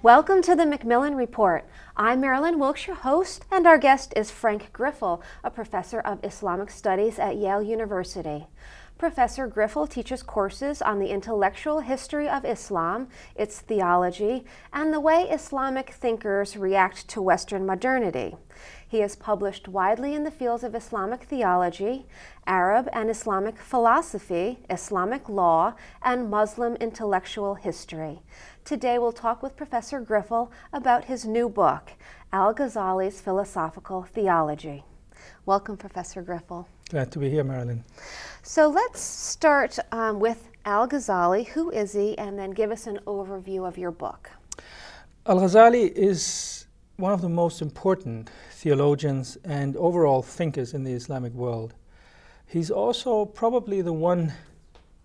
Welcome to the Macmillan Report. I'm Marilyn Wilkes, your host, and our guest is Frank Griffel, a professor of Islamic studies at Yale University. Professor Griffel teaches courses on the intellectual history of Islam, its theology, and the way Islamic thinkers react to Western modernity. He has published widely in the fields of Islamic theology, Arab and Islamic philosophy, Islamic law, and Muslim intellectual history. Today we'll talk with Professor Griffel about his new book, Al-Ghazali's Philosophical Theology. Welcome, Professor Griffel. Glad to be here, Marilyn. So let's start with Al-Ghazali. Who is he? And then give us an overview of your book. Al-Ghazali is one of the most important theologians and overall thinkers in the Islamic world. He's also probably the one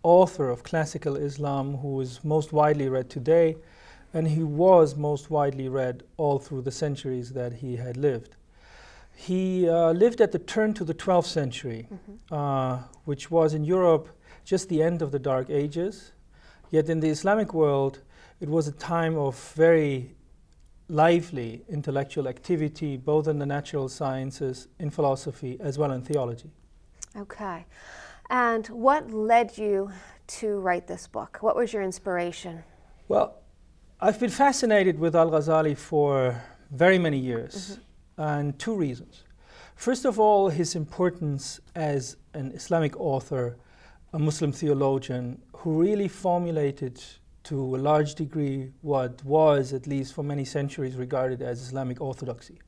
author of classical Islam who is most widely read today, and he was most widely read all through the centuries that he had lived. He lived at the turn to the 12th century, which was in Europe just the end of the Dark Ages. Yet in the Islamic world, it was a time of very lively intellectual activity, both in the natural sciences, in philosophy, as well in theology. Okay. And what led you to write this book? What was your inspiration? Well, I've been fascinated with Al-Ghazali for very many years, and two reasons. First of all, his importance as an Islamic author, a Muslim theologian, who really formulated to a large degree what was, at least for many centuries, regarded as Islamic orthodoxy.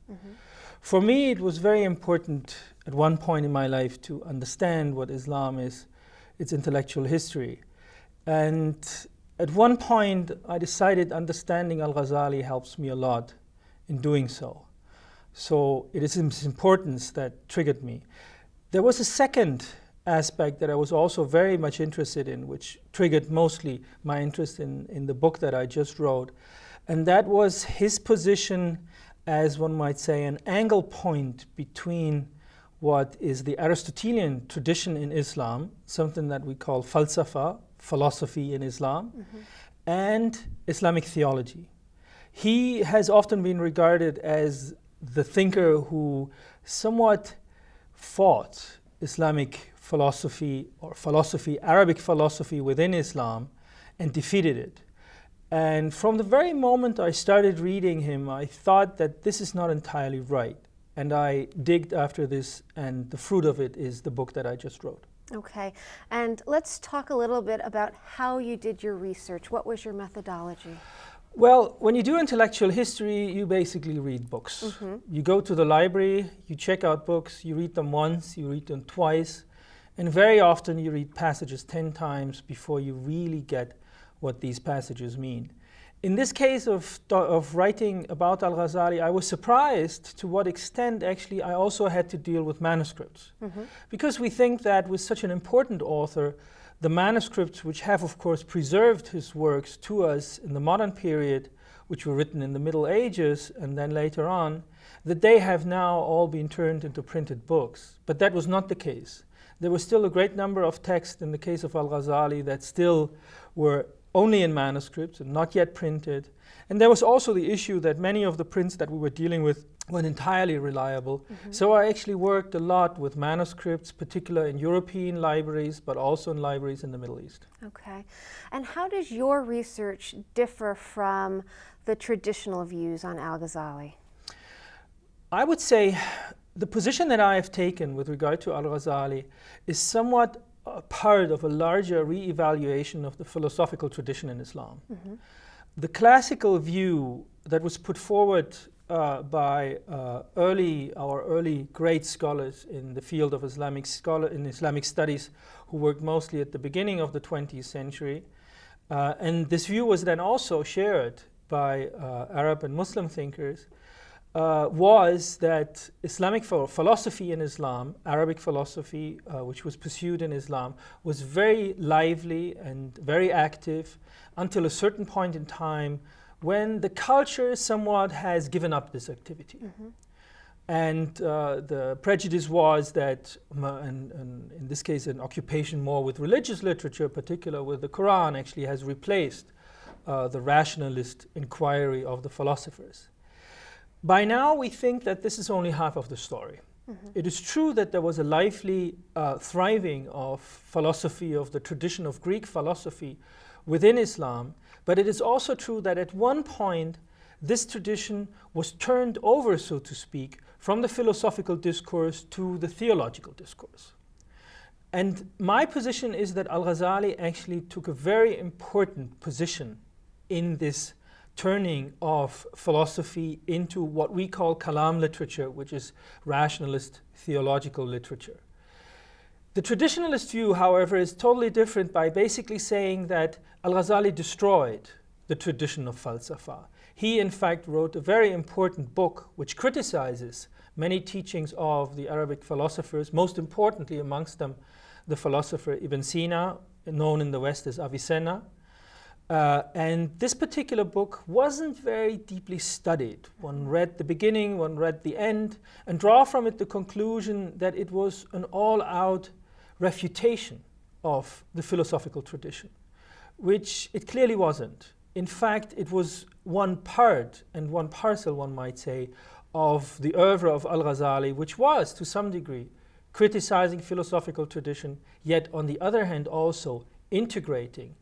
For me, it was very important at one point in my life to understand what Islam is, its intellectual history. And at one point, I decided understanding Al-Ghazali helps me a lot in doing so. So it is his importance that triggered me. There was a second aspect that I was also very much interested in, which triggered mostly my interest in the book that I just wrote, and that was his position as, one might say, an angle point between what is the Aristotelian tradition in Islam, something that we call falsafa, philosophy in Islam, and Islamic theology. He has often been regarded as the thinker who somewhat fought Islamic philosophy or Arabic philosophy within Islam and defeated it. And from the very moment I started reading him, I thought that this is not entirely right. And I digged after this, and the fruit of it is the book that I just wrote. Okay. And let's talk a little bit about how you did your research. What was your methodology? Well, when you do intellectual history, you basically read books. You go to the library, you check out books, you read them once, you read them twice, and very often you read passages 10 times before you really get what these passages mean. In this case of writing about Al-Ghazali, I was surprised to what extent actually I also had to deal with manuscripts. Because we think that with such an important author, the manuscripts which have of course preserved his works to us in the modern period, which were written in the Middle Ages and then later on, that they have now all been turned into printed books. But that was not the case. There was still a great number of texts in the case of Al-Ghazali that still were only in manuscripts and not yet printed. And there was also the issue that many of the prints that we were dealing with weren't entirely reliable. So I actually worked a lot with manuscripts, particularly in European libraries, but also in libraries in the Middle East. Okay. And how does your research differ from the traditional views on Al-Ghazali? I would say the position that I have taken with regard to Al-Ghazali is somewhat a part of a larger re-evaluation of the philosophical tradition in Islam. The classical view that was put forward by our early great scholars in the field of Islamic studies, who worked mostly at the beginning of the 20th century, and this view was then also shared by Arab and Muslim thinkers, was that Islamic philosophy in Islam, Arabic philosophy, which was pursued in Islam, was very lively and very active until a certain point in time when the culture somewhat has given up this activity. And the prejudice was that, and in this case, an occupation more with religious literature, particularly with the Quran, actually has replaced the rationalist inquiry of the philosophers. By now, we think that this is only half of the story. It is true that there was a lively thriving of philosophy, of the tradition of Greek philosophy within Islam, but it is also true that at one point this tradition was turned over, so to speak, from the philosophical discourse to the theological discourse. And my position is that Al-Ghazali actually took a very important position in this turning of philosophy into what we call kalam literature, which is rationalist theological literature. The traditionalist view, however, is totally different by basically saying that Al-Ghazali destroyed the tradition of falsafa. He, in fact, wrote a very important book which criticizes many teachings of the Arabic philosophers, most importantly amongst them the philosopher Ibn Sina, known in the West as Avicenna. And this particular book wasn't very deeply studied. One read the beginning, one read the end, and draw from it the conclusion that it was an all-out refutation of the philosophical tradition, which it clearly wasn't. In fact, it was one part and one parcel, one might say, of the oeuvre of Al-Ghazali, which was, to some degree, criticizing philosophical tradition, yet on the other hand also integrating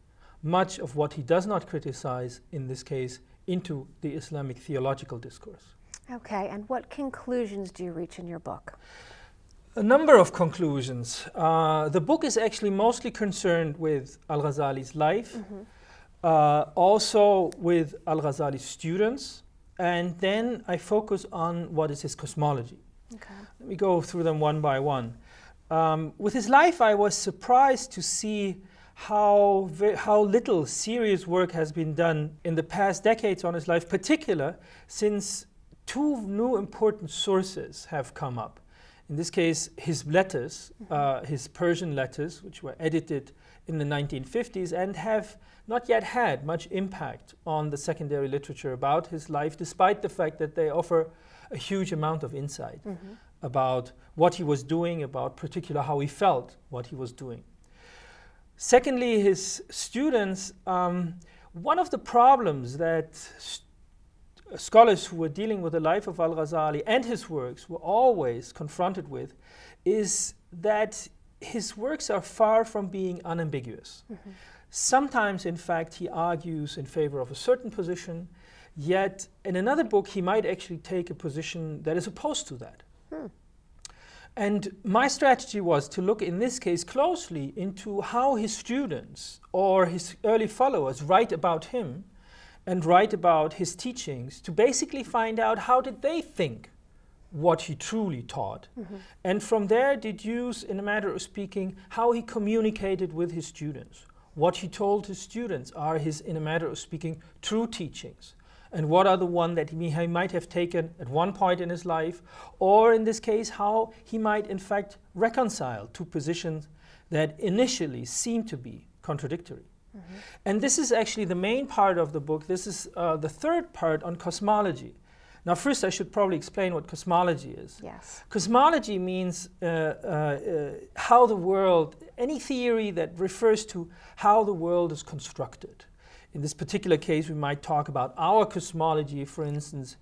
much of what he does not criticize, in this case, into the Islamic theological discourse. Okay, and what conclusions do you reach in your book? A number of conclusions. The book is actually mostly concerned with Al-Ghazali's life, also with Al-Ghazali's students, and then I focus on what is his cosmology. Okay. Let me go through them one by one. With his life, I was surprised to see how little serious work has been done in the past decades on his life, particularly since two new important sources have come up. In this case, his letters, his Persian letters, which were edited in the 1950s and have not yet had much impact on the secondary literature about his life, despite the fact that they offer a huge amount of insight about what he was doing, about particular how he felt what he was doing. Secondly, his students, one of the problems that scholars who were dealing with the life of Al-Ghazali and his works were always confronted with is that his works are far from being unambiguous. Sometimes, in fact, he argues in favor of a certain position, yet in another book he might actually take a position that is opposed to that. And my strategy was to look in this case closely into how his students or his early followers write about him and write about his teachings, to basically find out how did they think what he truly taught, and from there deduce, in a matter of speaking, how he communicated with his students. What he told his students are his, in a matter of speaking, true teachings, and what are the one that he might have taken at one point in his life, or in this case, how he might in fact reconcile two positions that initially seemed to be contradictory. And this is actually the main part of the book. This is the third part on cosmology. Now, first I should probably explain what cosmology is. Yes. Cosmology means how the world, any theory that refers to how the world is constructed. In this particular case, we might talk about our cosmology, for instance,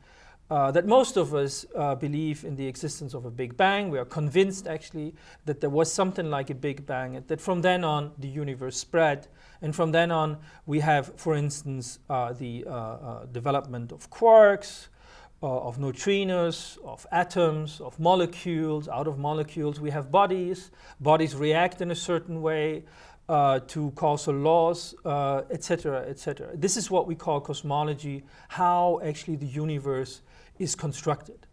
that most of us believe in the existence of a Big Bang. We are convinced, actually, that there was something like a Big Bang, and that from then on, the universe spread. And from then on, we have, for instance, the development of quarks, of neutrinos, of atoms, of molecules. Out of molecules, we have bodies. Bodies react in a certain way to causal laws, etc., etc. This is what we call cosmology, how actually the universe is constructed.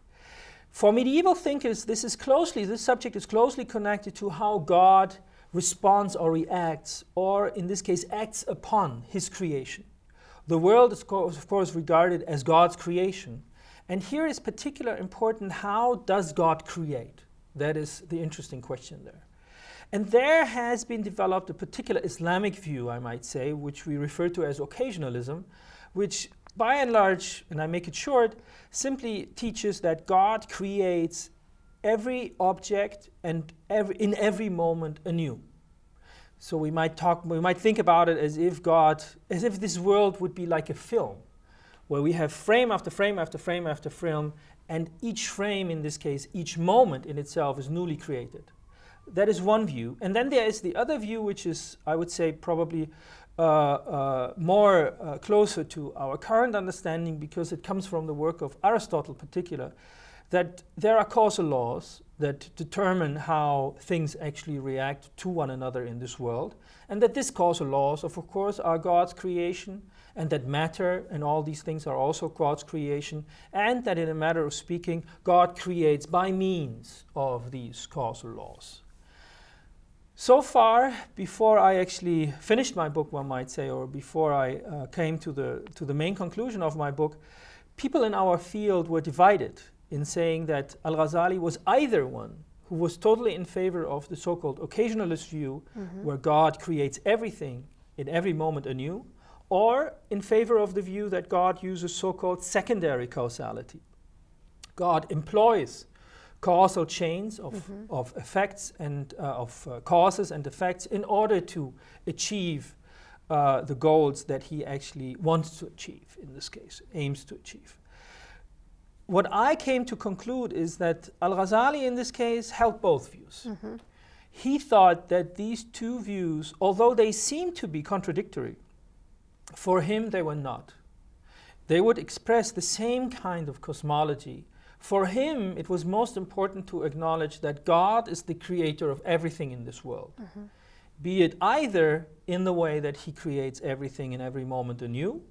For medieval thinkers, this subject is closely connected to how God responds or reacts, or in this case, acts upon his creation. The world is, of course, regarded as God's creation. And here is particularly important, how does God create? That is the interesting question there. And there has been developed a particular Islamic view, I might say, which we refer to as occasionalism, which by and large, and I make it short, simply teaches that God creates every object and in every moment anew. So we might think about it as if this world would be like a film, where we have frame after frame after frame after frame, and each frame, in this case, each moment in itself is newly created. That is one view. And then there is the other view, which is, I would say, probably more closer to our current understanding, because it comes from the work of Aristotle in particular, that there are causal laws that determine how things actually react to one another in this world, and that these causal laws, of course, are God's creation, and that matter and all these things are also God's creation, and that in a matter of speaking, God creates by means of these causal laws. So far, before I actually finished my book, one might say, or before I came to the main conclusion of my book, people in our field were divided in saying that Al-Ghazali was either one who was totally in favor of the so-called occasionalist view, where God creates everything in every moment anew, or in favor of the view that God uses so-called secondary causality. God employs causal chains of effects and of causes and effects in order to achieve the goals that he actually wants to achieve, in this case, aims to achieve. What I came to conclude is that Al-Ghazali in this case held both views. He thought that these two views, although they seem to be contradictory, for him they were not. They would express the same kind of cosmology. For him, it was most important to acknowledge that God is the creator of everything in this world, be it either in the way that he creates everything in every moment anew,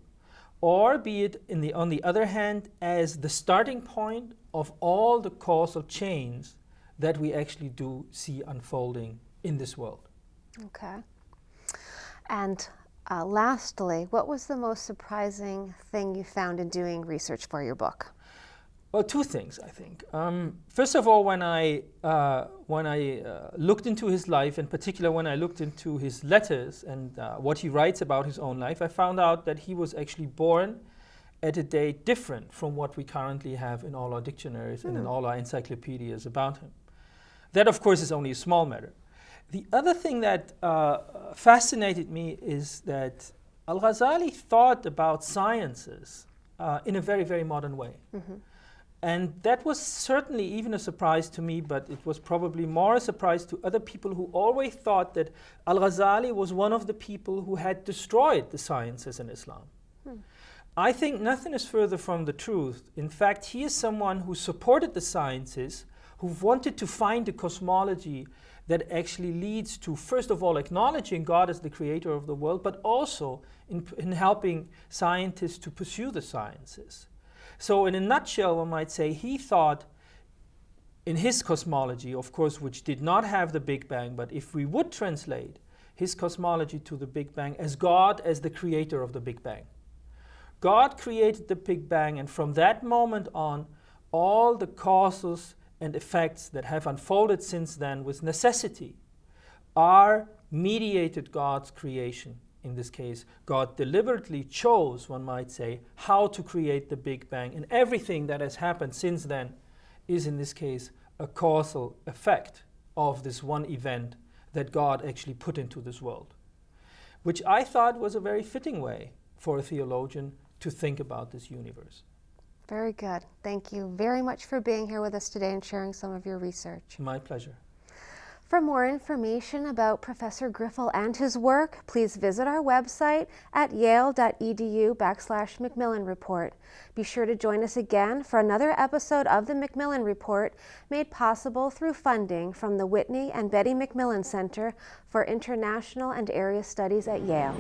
or be it on the other hand as the starting point of all the causal chains that we actually do see unfolding in this world. Okay. And lastly, what was the most surprising thing you found in doing research for your book? Well, two things, I think. First of all, when I looked into his life, in particular when I looked into his letters and what he writes about his own life, I found out that he was actually born at a date different from what we currently have in all our dictionaries and in all our encyclopedias about him. That, of course, is only a small matter. The other thing that fascinated me is that Al-Ghazali thought about sciences in a very, very modern way. And that was certainly even a surprise to me, but it was probably more a surprise to other people who always thought that Al-Ghazali was one of the people who had destroyed the sciences in Islam. I think nothing is further from the truth. In fact, he is someone who supported the sciences, who wanted to find a cosmology that actually leads to, first of all, acknowledging God as the creator of the world, but also in helping scientists to pursue the sciences. So in a nutshell, one might say he thought in his cosmology, of course, which did not have the Big Bang, but if we would translate his cosmology to the Big Bang as God as the creator of the Big Bang. God created the Big Bang, and from that moment on, all the causes and effects that have unfolded since then with necessity are mediated God's creation. In this case, God deliberately chose, one might say, how to create the Big Bang. And everything that has happened since then is, in this case, a causal effect of this one event that God actually put into this world, which I thought was a very fitting way for a theologian to think about this universe. Very good. Thank you very much for being here with us today and sharing some of your research. My pleasure. For more information about Professor Griffel and his work, please visit our website at yale.edu/Macmillan Report. Be sure to join us again for another episode of the Macmillan Report, made possible through funding from the Whitney and Betty Macmillan Center for International and Area Studies at Yale.